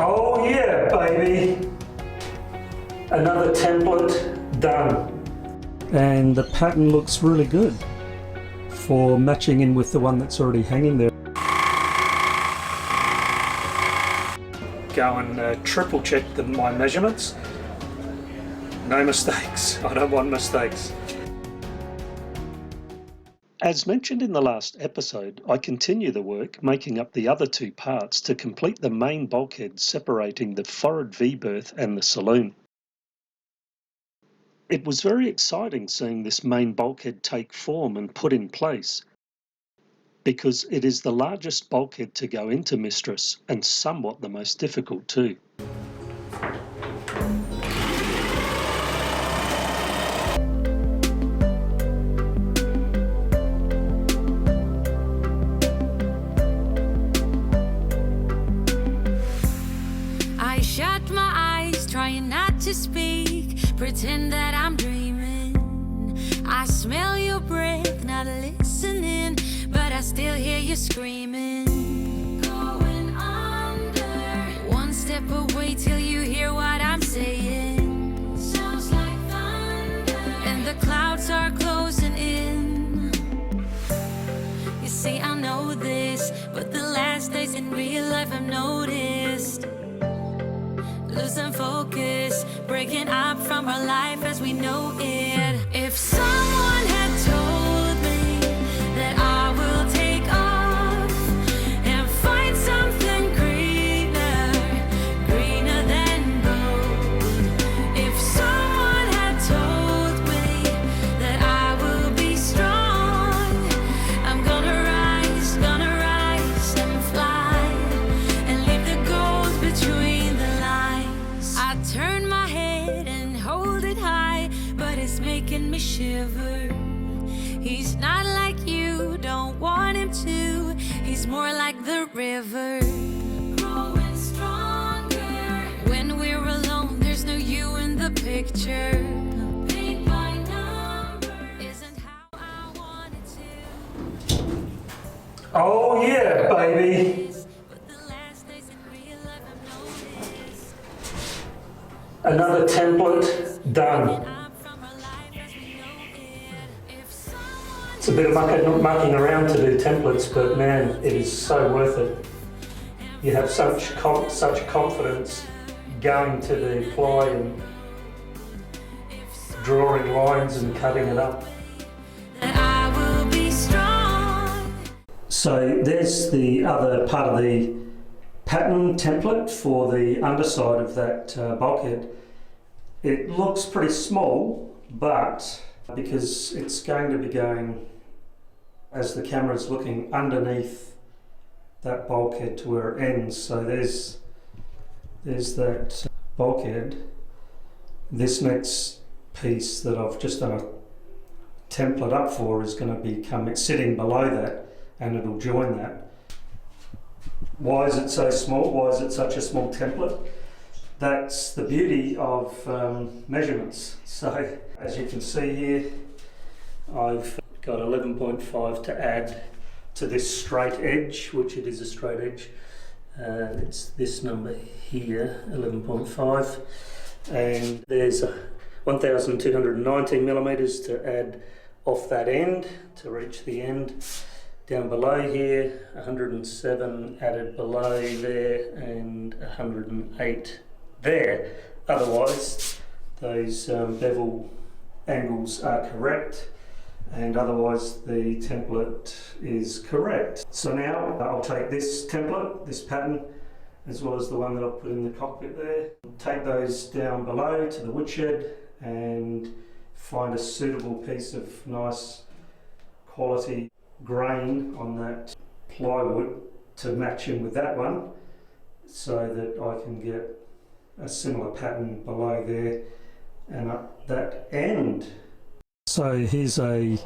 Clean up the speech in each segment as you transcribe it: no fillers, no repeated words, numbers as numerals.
Oh yeah, baby! Another template done. And the pattern looks really good for matching in with the one that's already hanging there. Go and triple check my measurements. No mistakes. I don't want mistakes. As mentioned in the last episode, I continue the work making up the other two parts to complete the main bulkhead separating the forward V berth and the saloon. It was very exciting seeing this main bulkhead take form and put in place, because it is the largest bulkhead to go into Mistress and somewhat the most difficult too. I shut my eyes, trying not to speak, pretend that I'm dreaming. I smell your breath, not listening, but I still hear you screaming. Going under, one step away till you hear what I'm saying. Sounds like thunder, and the clouds are closing in. You see, I know this, but the last days in real life I've noticed. Losing focus, breaking up from our life as we know it. If someone had told me that I will take off and find something greener, greener than gold. If someone had told me that I will be strong, I'm gonna rise and fly and leave the gold between the lines. I turn my head and hold it high, but it's making me shiver. He's not like you, don't want him to. He's more like the river, growing stronger. When we're alone, there's no you in the picture. Paint by number isn't how I want it to. Oh yeah, baby! But the last days in real life I've noticed. Another template done. It's a bit of mucking around to do templates, but man, it is so worth it. You have such confidence going to the ply and drawing lines and cutting it up. So there's the other part of the pattern template for the underside of that bulkhead. It looks pretty small, but because it's going to be going as the camera's looking underneath that bulkhead to where it ends. So there's that bulkhead. This next piece that I've just done a template up for is going to become, it's sitting below that, and it'll join that. Why is it so small? Why is it such a small template? That's the beauty of measurements. So as you can see here, I've got 11.5 to add to this straight edge, which it is a straight edge. It's this number here, 11.5, and there's 1,219 millimeters to add off that end to reach the end. Down below here, 107 added below there, and 108 there. Otherwise, those bevel angles are correct, and otherwise the template is correct. So now I'll take this template, this pattern, as well as the one that I've put in the cockpit there, take those down below to the woodshed and find a suitable piece of nice quality grain on that plywood to match in with that one, so that I can get a similar pattern below there and up that end. So here's a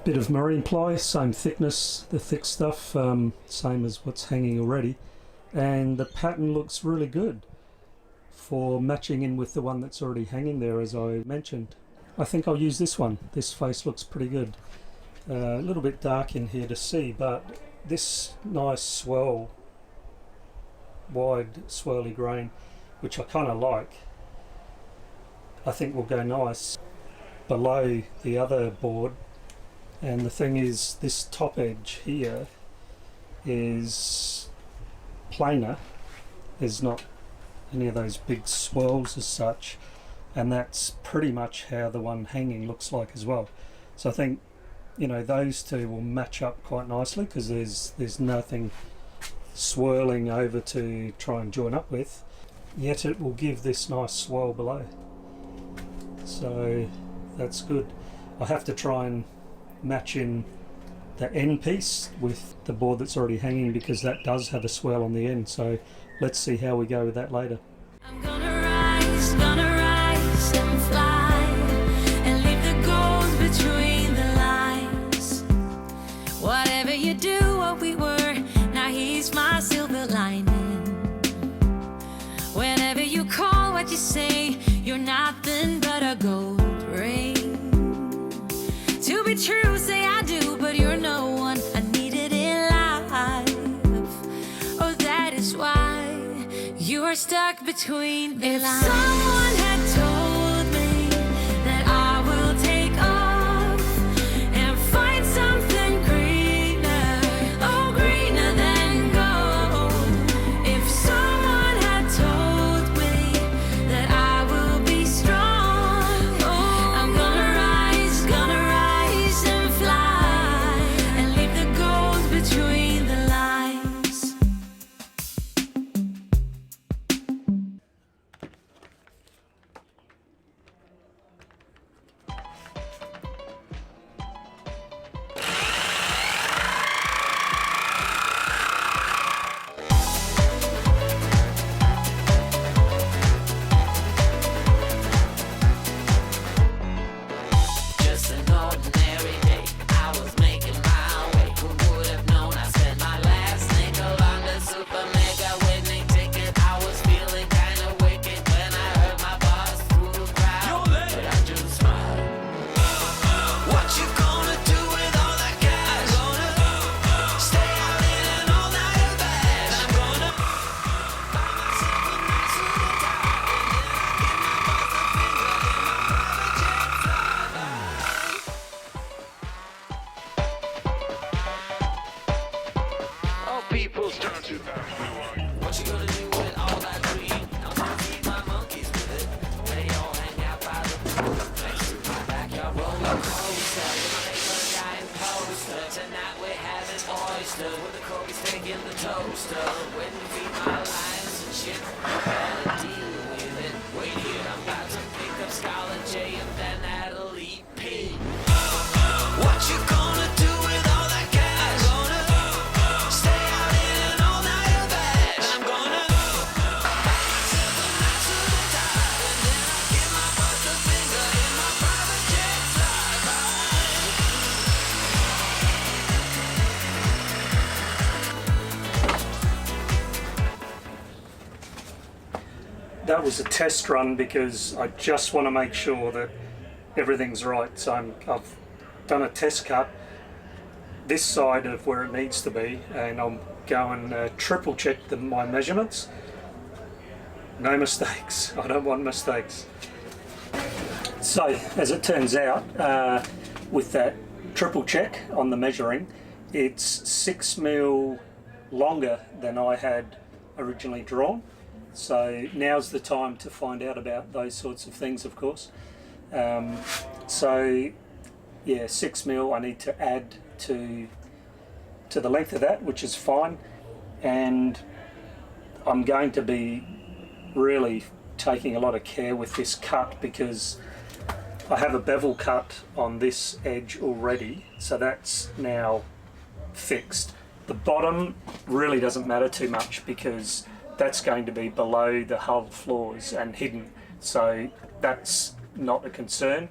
bit of marine ply, same thickness, the thick stuff, same as what's hanging already, and the pattern looks really good for matching in with the one that's already hanging there, as I mentioned. I think I'll use this one. This face looks pretty good. A little bit dark in here to see, but this nice swirl, wide swirly grain, which I kind of like, I think will go nice below the other board. And the thing is, this top edge here is plainer. There's not any of those big swirls as such, and that's pretty much how the one hanging looks like as well. So I think, you know, those two will match up quite nicely because there's nothing swirling over to try and join up with, yet it will give this nice swirl below. So that's good. I have to try and match in the end piece with the board that's already hanging because that does have a swirl on the end. So let's see how we go with that later. I'm gonna rise and fly and leave the gold between the lines. Whatever you do, what we were, now he's my silver lining. Whenever you call, what you say, you're nothing but a gold ring. To be true, say I do, but you're no one I needed in life. Oh, that is why you are stuck between the lines. If someone had told me that I will take off and find something greener, oh, greener than gold. If someone had told me that I will be strong, oh, I'm gonna rise and fly and leave the gold between the lines. Just an ordinary day, I was making my way. Who would have known I spent my last nickel on the super mega winning ticket? I was feeling kinda wicked when I heard my boss through the crowd, but I just smiled. What you gonna do with all that cash? I'm gonna stay out in an all-nighter bash. I'm gonna buy myself a nice little tower, and then I give my boss a finger in my private jet flyby. All people start to ask me why. What you gonna do with all that green? I'm gonna feed my monkeys with it. They all hang out by the pool next to my backyard roller coaster. My neighbor guy and poster. Tonight we're having oysters with the Kobe's taking the toaster. When we feed my lions and shit, you better deal with it. Wait here, I'm about to pick up Scarlet J and then Natalie P. What you gonna do with all that cash? I'm gonna stay out in an all-nighter bash. I'm gonna buy myself a nice little tower, and then I give my boss a finger in my private jet flyby. That was a test run because I just want to make sure that everything's right. So I've done a test cut this side of where it needs to be, and I'm going triple check my measurements. No mistakes. I don't want mistakes. So as it turns out, with that triple check on the measuring, it's 6 mil longer than I had originally drawn. So now's the time to find out about those sorts of things, of course. So yeah, 6 mil I need to add to the length of that, which is fine. And I'm going to be really taking a lot of care with this cut because I have a bevel cut on this edge already, so that's now fixed. The bottom really doesn't matter too much because that's going to be below the hull floors and hidden. so that's not a concern.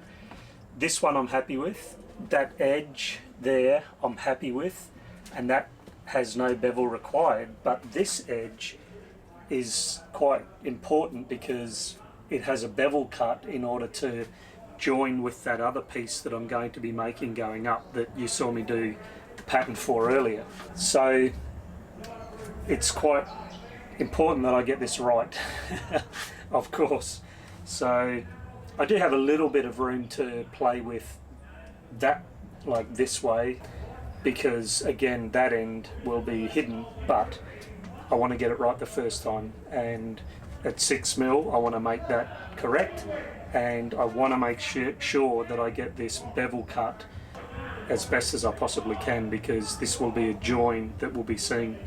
This one I'm happy with. That edge there I'm happy with, and that has no bevel required, but this edge is quite important because it has a bevel cut in order to join with that other piece that I'm going to be making going up that you saw me do the pattern for earlier. So it's quite important that I get this right, of course. So I do have a little bit of room to play with that, like this way, because again that end will be hidden, but I want to get it right the first time, and at 6 mil I want to make that correct, and I want to make sure that I get this bevel cut as best as I possibly can, because this will be a join that will be seen.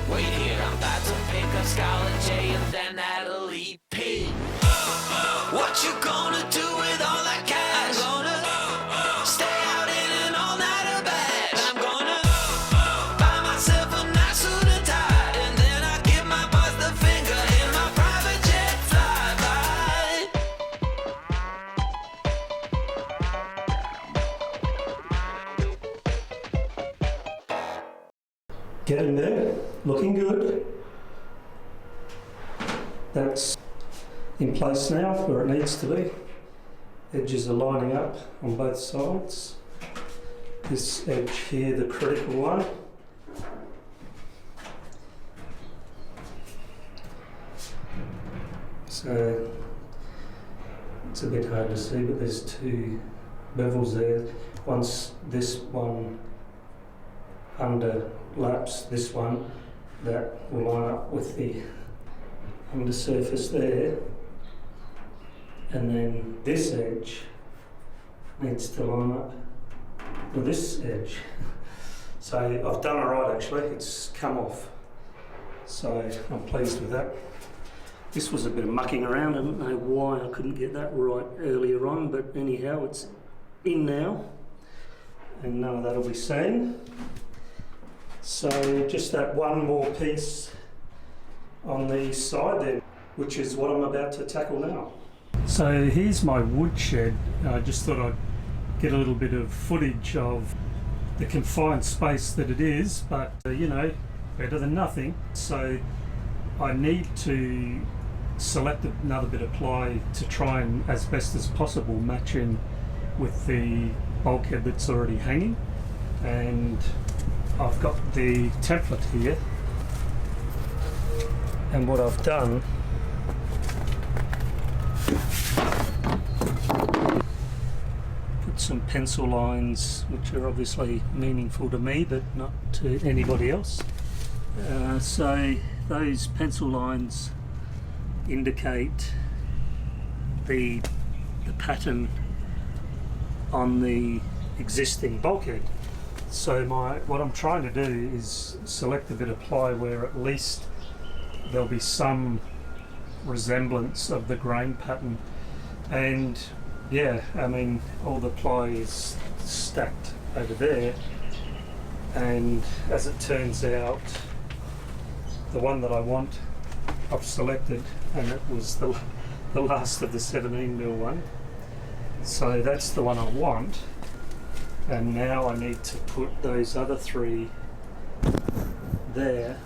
Wait here, I'm about to pick up Scarlet J and then that'll EP. What you gonna do with all that cash? I'm gonna stay out in an all-nighter bash. I'm gonna buy myself a nice suit and tie, and then I give my boss the finger in my private jet flyby. Getting there, looking good. That's in place now where it needs to be. Edges are lining up on both sides. This edge here, the critical one. So it's a bit hard to see, but there's two bevels there. Once this one underlaps this one, that will line up with the undersurface there, and then this edge needs to line up with this edge. So I've done it right actually, it's come off, so I'm pleased with that. This was a bit of mucking around, I don't know why I couldn't get that right earlier on, but anyhow it's in now and none of that will be seen. So just that one more piece on the side there, which is what I'm about to tackle now. So here's my woodshed. I just thought I'd get a little bit of footage of the confined space that it is, but you know, better than nothing. So I need to select another bit of ply to try and, as best as possible, match in with the bulkhead that's already hanging. And I've got the template here, and what I've done, put some pencil lines which are obviously meaningful to me but not to anybody else. So those pencil lines indicate the pattern on the existing bulkhead. So what I'm trying to do is select a bit of ply where at least there'll be some resemblance of the grain pattern. And yeah, I mean, all the ply is stacked over there, and as it turns out, the one that I want I've selected, and it was the last of the 17mm one. So that's the one I want, and now I need to put those other three there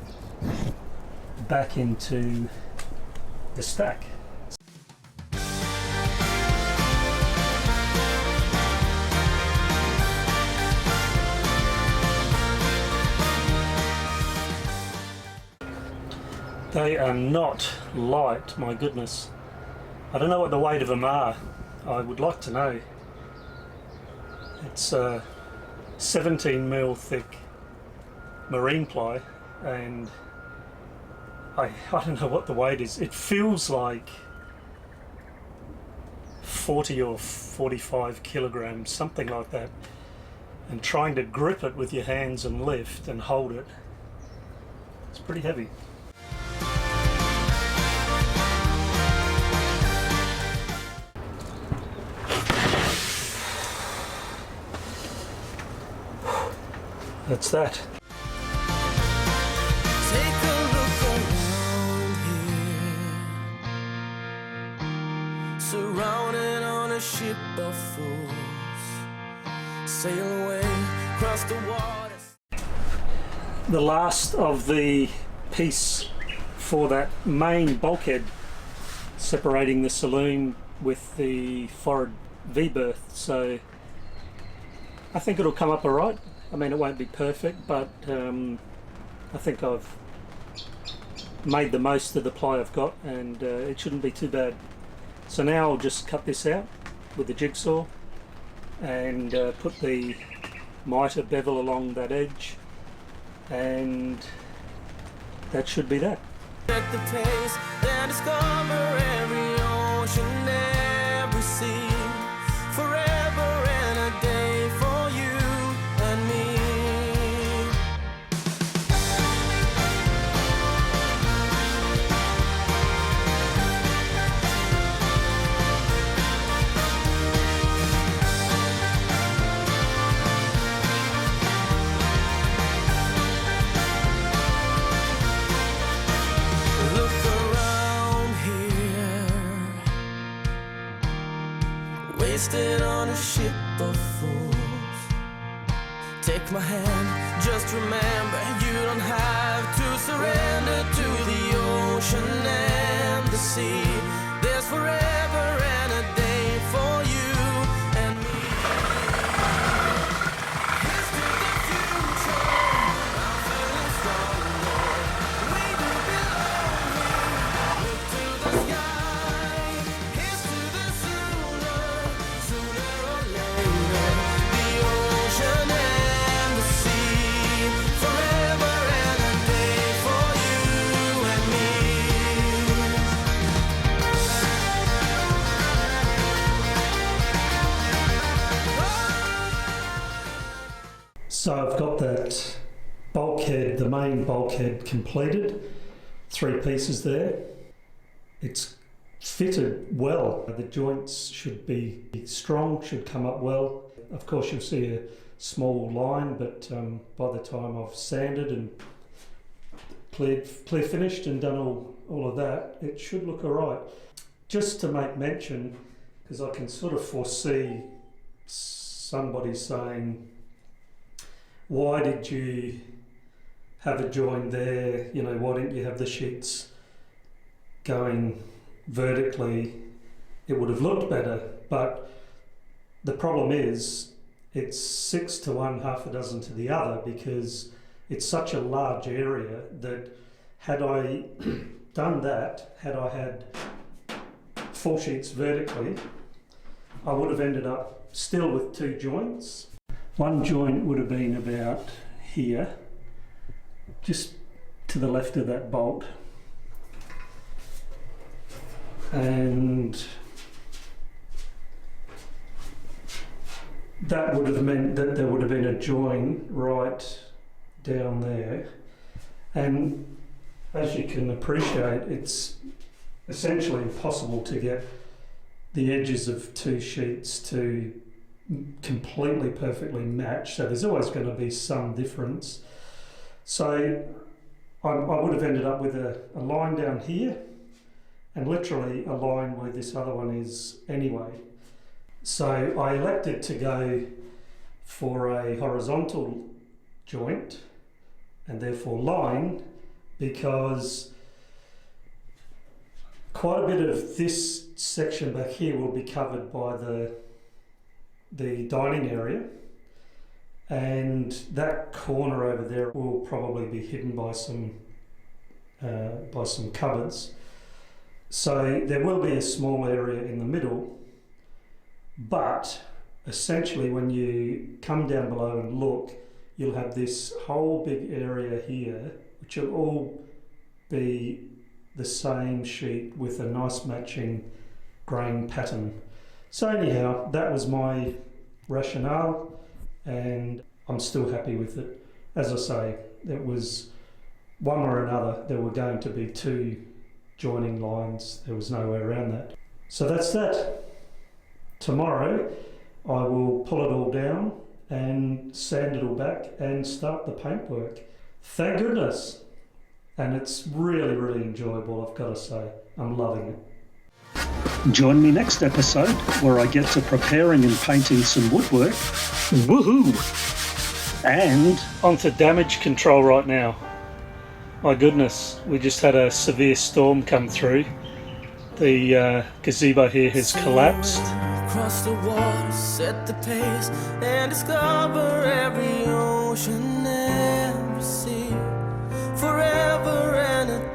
back into the stack. They are not light, my goodness. I don't know what the weight of them are. I would like to know. It's 17mm thick marine ply, and I don't know what the weight is. It feels like 40 or 45 kilograms, something like that. And trying to grip it with your hands and lift and hold it, it's pretty heavy. That's that. Take a look around here, surrounded on a ship of fools, sail away across the waters. The last of the piece for that main bulkhead separating the saloon with the forward V-berth, so I think it'll come up alright. I mean, it won't be perfect, but I think I've made the most of the ply I've got, and it shouldn't be too bad. So now I'll just cut this out with the jigsaw and put the mitre bevel along that edge, and that should be that. At the pace and discover every ocean, every sea, forever and a day for you and me. Look around here, wasted on a ship of fools. Take my hand, just remember you don't have to surrender to the ocean and the sea. There's forever and a day for you and me. Here's to the future, I'm feeling stronger. We do belong here. Look to the sky. Here's to the sooner or later. The ocean and the sea, forever and a day for you and me. So I've got that bulkhead, the main bulkhead, completed. 3 pieces there. It's fitted well. The joints should be strong, should come up well. Of course you'll see a small line, but by the time I've sanded and clear finished and done all of that, it should look alright. Just to make mention, because I can sort of foresee somebody saying, why did you have a join there? You know, why didn't you have the sheets going vertically? It would have looked better, but the problem is it's 6 to one, half a dozen to the other, because it's such a large area that had I done that, had I had 4 sheets vertically, I would have ended up still with 2 joints. One joint would have been about here, just to the left of that bolt, and that would have meant that there would have been a join right down there. And as you can appreciate, it's essentially impossible to get the edges of 2 sheets to completely perfectly match, so there's always going to be some difference. So I would have ended up with a line down here and literally a line where this other one is anyway. So I elected to go for a horizontal joint and therefore line, because quite a bit of this section back here will be covered by the dining area, and that corner over there will probably be hidden by some cupboards. So there will be a small area in the middle, but essentially when you come down below and look, you'll have this whole big area here, which will all be the same sheet with a nice matching grain pattern. So anyhow, that was my rationale, and I'm still happy with it. As I say, it was one way or another, there were going to be 2 joining lines. There was no way around that. So that's that. Tomorrow, I will pull it all down and sand it all back and start the paintwork. Thank goodness. And it's really, really enjoyable, I've got to say. I'm loving it. Join me next episode where I get to preparing and painting some woodwork. Woohoo! And onto damage control right now. My goodness, we just had a severe storm come through. The gazebo here has collapsed. Cross the water, set the pace, and discover every ocean, every sea, forever and a